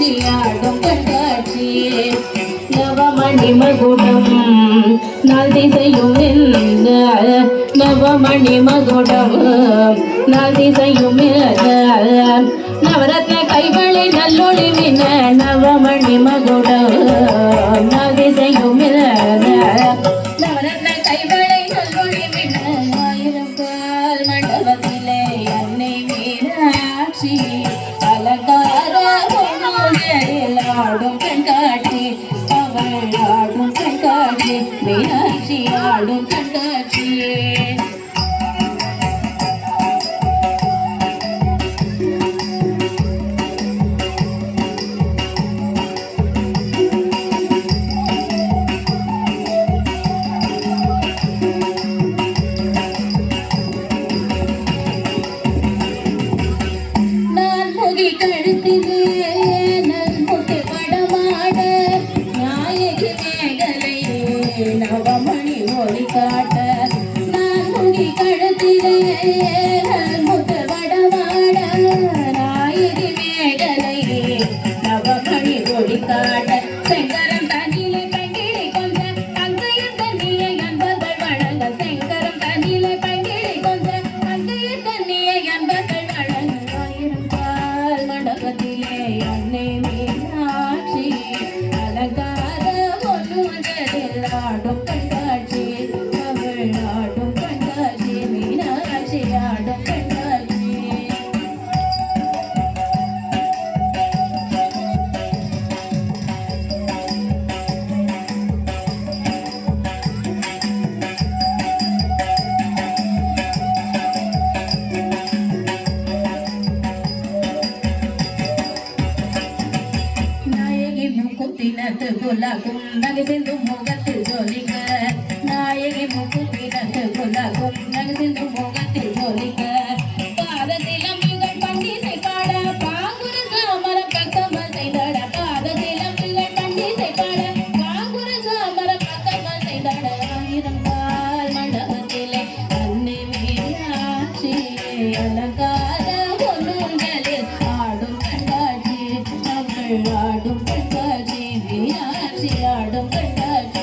மீனாட்சியாடும் கண்காட்சி நவமணி மகுடம் நாள் திசையும் நவமணி மகுடம் நாள் திசையும் நவரத்ன கைவளை நல்லொளி மின நவமணி மகுடம் நாள் திசையும் நவரத்ன கைவளை நல்லொளி மின ஆயிரம் கால் மண்டபத்திலே அன்னை மீனாட்சி அலங்கார ஆடும் கண்காட்சி அவள் ஆடும் கண்காட்சி மீனாட்சி ஆடும் கண்காட்சி கழுத்திலே நல்முட்டு படமாட நாயகி மேகலையே நவமணி ஒளி காட்ட நான்முகி கழுத்திலே நல்முட்டு படமாட நாயகி மேகலையே நவமணி ஒளி காட்ட செங்கரம் தனிலே பங்கிழி கொஞ்ச அங்கையும் தண்ணியை அன்பர்கள் வழங்க செங்கரம் தனிலே பங்கிழி கொஞ்ச அங்கையும் தண்ணியை அன்பர்கள் வழங்க மண்டபத்திலே அன்னை மீனாட்சி அலங்கார ஒன்றுவதில் ஆடும் கண்காட்சி அவள் ஆடும் கண்காட்சி மீனாட்சி ஆடும் கண்காட்சி முக்குத்தினத்து புலகும் நகசிந்தும் முகத்தில் ஜொலிக்க நாயகி முக்குத்தினத்து புலகும் நகசிந்தும் முகத்தில் ஜொலிக்க பாதத்திலம் இவள் பண்டிசை பாட பாங்குர சாமர பக்கம் செய்தட பாதத்திலம் இவள் பண்டிசை பாட பாங்குர சாமர பக்கம் செய்தட ஆயிரம் கால் மண்டபத்திலே அன்னை மீனாட்சி அலங்கார ஒன்றுகளில் ஆடும் கண்காட்சி அவள் ஆடும் மீனாட்சி ஆடும் கண்காட்சி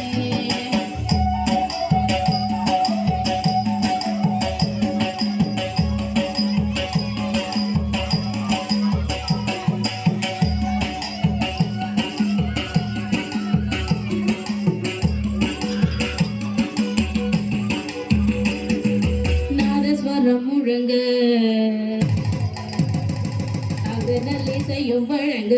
நாதஸ்வரம் முழங்க அது நல்லிசையும் வழங்க